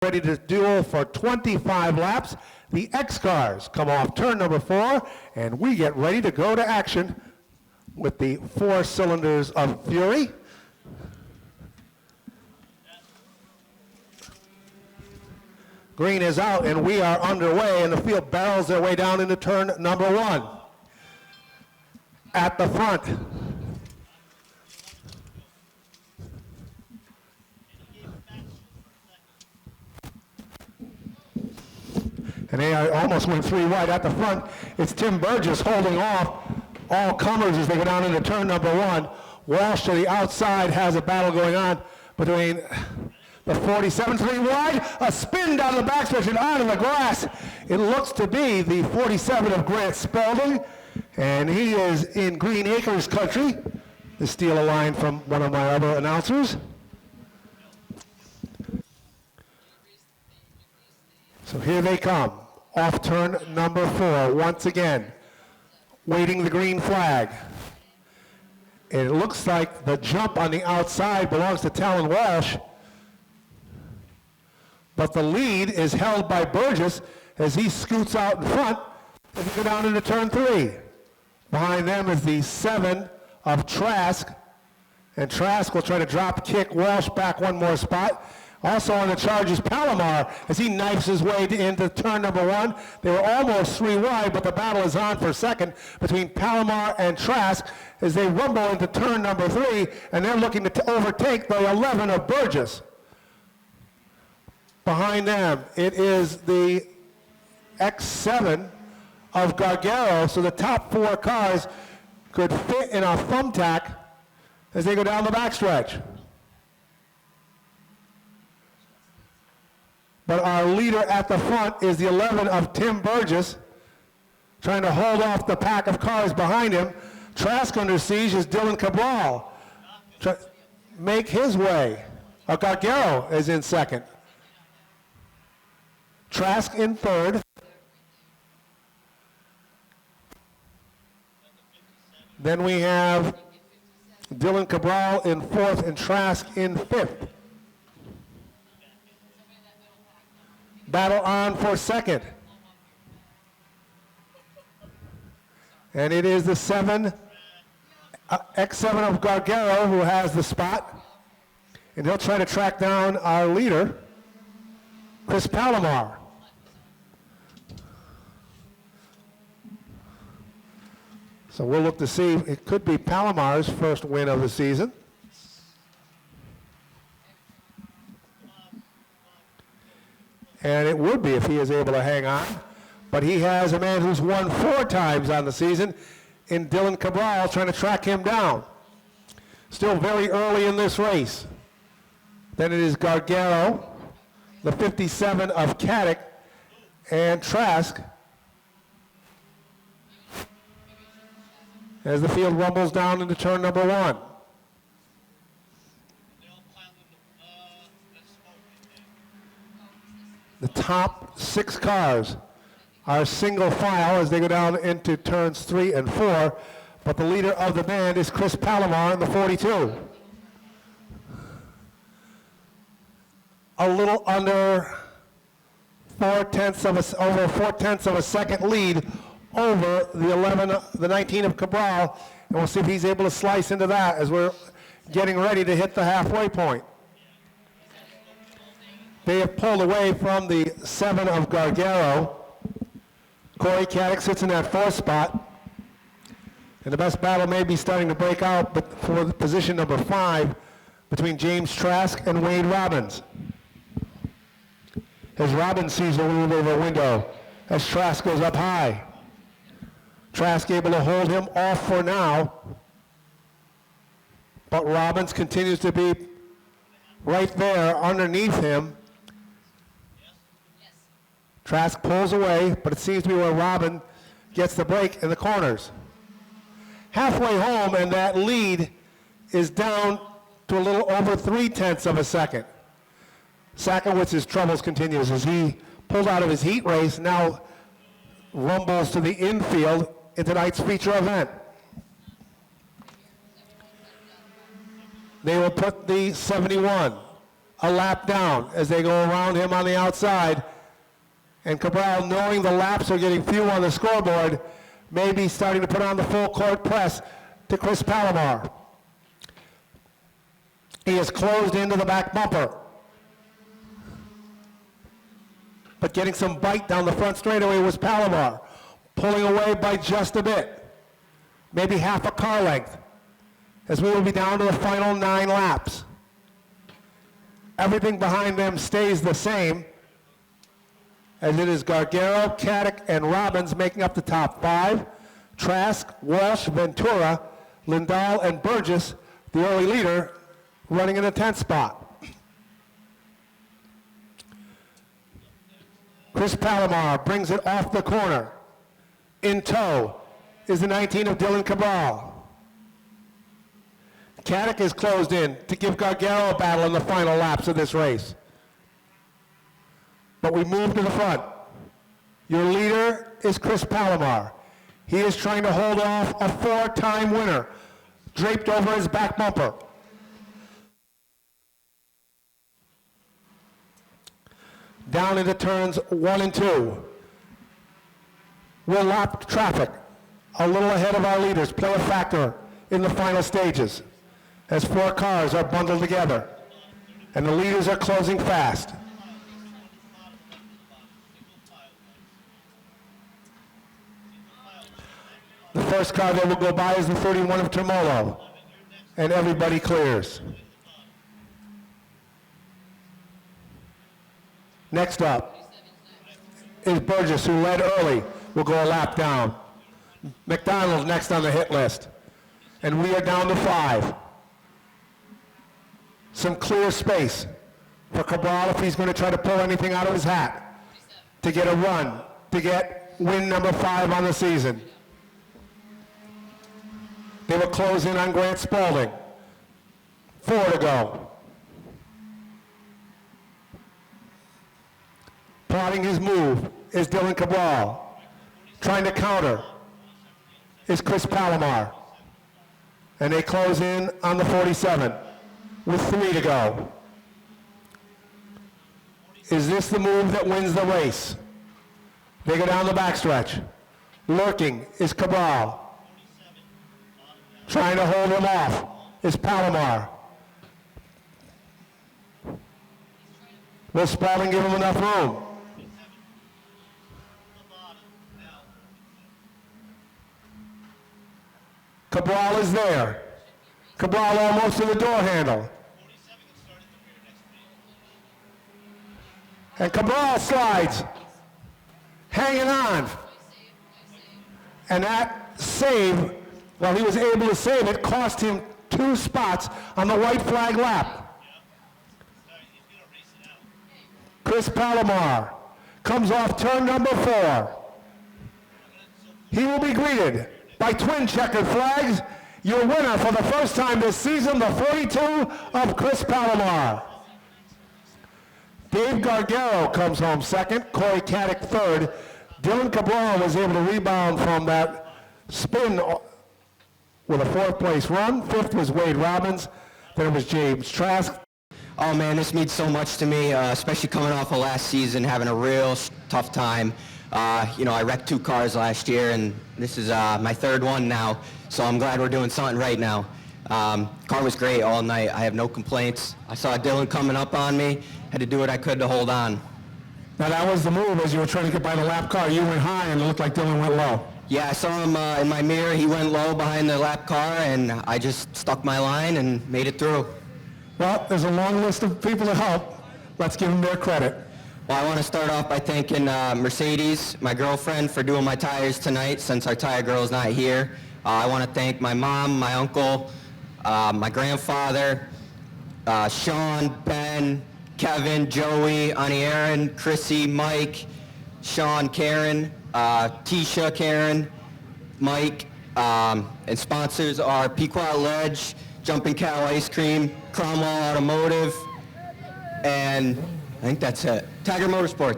ready to duel for 25 laps. The X cars come off turn number 4, and we get ready to go to action with the 4 cylinders of Fury. Green is out, and we are underway, and the field barrels their way down into turn number 1. At the front, and they almost went 3 wide at the front. It's Tim Burgess holding off all comers as they go down into turn number 1. Walsh to the outside has a battle going on between the 47, 3 wide, a spin down the backstretch and onto the grass. It looks to be the 47 of Grant Spalding, and he is in Green Acres country, to steal a line from one of my other announcers. So here they come, off turn number 4, once again, waving the green flag. And it looks like the jump on the outside belongs to Talon Walsh, but the lead is held by Burgess as he scoots out in front as they go down into turn 3. Behind them is the 7 of Trask, and Trask will try to drop kick Walsh back one more spot. Also on the charge is Palomar as he knifes his way into turn number 1. They were almost 3 wide, but the battle is on for second between Palomar and Trask as they rumble into turn number 3, and they're looking to overtake the 11 of Burgess. Behind them, it is the X7 of Gargaro, so the top 4 cars could fit in a thumbtack as they go down the backstretch. But our leader at the front is the 11 of Tim Burgess, trying to hold off the pack of cars behind him. Trask under siege is Dylan Cabral. Make his way. Gargaro is in second. Trask in third. Then we have Dylan Cabral in fourth and Trask in fifth. Battle on for second. And it is the 7, X7 of Gargaro who has the spot. And he'll try to track down our leader, Chris Palomar. So we'll look to see, it could be Palomar's first win of the season. And it would be if he is able to hang on. But he has a man who's won 4 times on the season in Dylan Cabral, trying to track him down. Still very early in this race. Then it is Gargaro, the 57 of Caddick, and Trask as the field rumbles down into turn number 1. The top 6 cars are single file as they go down into turns 3 and 4, but the leader of the band is Chris Palomar in the 42. A little under over 4/10 of a second lead over the 19 of Cabral, and we'll see if he's able to slice into that as we're getting ready to hit the halfway point. They have pulled away from the 7 of Gargaro. Corey Caddick sits in that 4th spot, and the best battle may be starting to break out but for the position number 5 between James Trask and Wade Robbins. As Robbins sees the move over a window as Trask goes up high. Trask able to hold him off for now, but Robbins continues to be right there underneath him. Trask pulls away, but it seems to be where Robin gets the break in the corners. Halfway home, and that lead is down to a little over 3/10 of a second. Sakowitz's troubles continues as he pulled out of his heat race, now rumbles to the infield in tonight's feature event. They will put the 71 a lap down as they go around him on the outside. And Cabral, knowing the laps are getting few on the scoreboard, may be starting to put on the full court press to Chris Palomar. He is closed into the back bumper, but getting some bite down the front straightaway was Palomar, pulling away by just a bit, maybe half a car length, as we will be down to the final 9 laps. Everything behind them stays the same, as it is Gargaro, Caddick, and Robbins making up the top 5. Trask, Walsh, Ventura, Lindahl, and Burgess, the early leader, running in the 10th spot. Chris Palomar brings it off the corner. In tow is the 19 of Dylan Cabral. Caddick is closed in to give Gargaro a battle in the final laps of this race. But we move to the front. Your leader is Chris Palomar. He is trying to hold off a 4-time winner, draped over his back bumper. Down into turns 1 and 2. We'll lap traffic a little ahead of our leaders, play a factor in the final stages as 4 cars are bundled together and the leaders are closing fast. The first car that will go by is the 31 of Tremolo, and everybody clears. Next up is Burgess, who led early, will go a lap down. McDonald next on the hit list. And we are down to 5. Some clear space for Cabral if he's going to try to pull anything out of his hat to get a run, to get win number 5 on the season. They will close in on Grant Spaulding. 4 to go. Plotting his move is Dylan Cabral. Trying to counter is Chris Palomar. And they close in on the 47 with 3 to go. Is this the move that wins the race? They go down the backstretch. Lurking is Cabral. Trying to hold him off is Palomar. Will Spaulding give him enough room? Cabral is there. Cabral almost to the door handle. And Cabral slides, hanging on. And that save, while he was able to save it, cost him 2 spots on the white flag lap. Chris Palomar comes off turn number 4. He will be greeted by twin checkered flags. Your winner for the first time this season, the 42 of Chris Palomar. Dave Gargaro comes home second, Corey Caddick third. Dylan Cabral was able to rebound from that spin with a 4th place run. 5th was Wade Robbins. Then it was James Trask. Oh man, this means so much to me, especially coming off of last season, having a real tough time. I wrecked 2 cars last year, and this is my 3rd one now, so I'm glad we're doing something right now. Car was great all night. I have no complaints. I saw Dylan coming up on me, had to do what I could to hold on. Now that was the move as you were trying to get by the lap car. You went high and it looked like Dylan went low. Yeah, I saw him in my mirror. He went low behind the lap car, and I just stuck my line and made it through. Well, there's a long list of people to help. Let's give them their credit. Well, I want to start off by thanking Mercedes, my girlfriend, for doing my tires tonight since our tire girl is not here. I want to thank my mom, my uncle, my grandfather, Sean, Ben, Kevin, Joey, Ani Aaron, Chrissy, Mike, Sean, Karen, Tisha, Karen, Mike, and sponsors are Pequot Ledge, Jumping Cow Ice Cream, Cromwell Automotive, and I think that's it. Tiger Motorsports.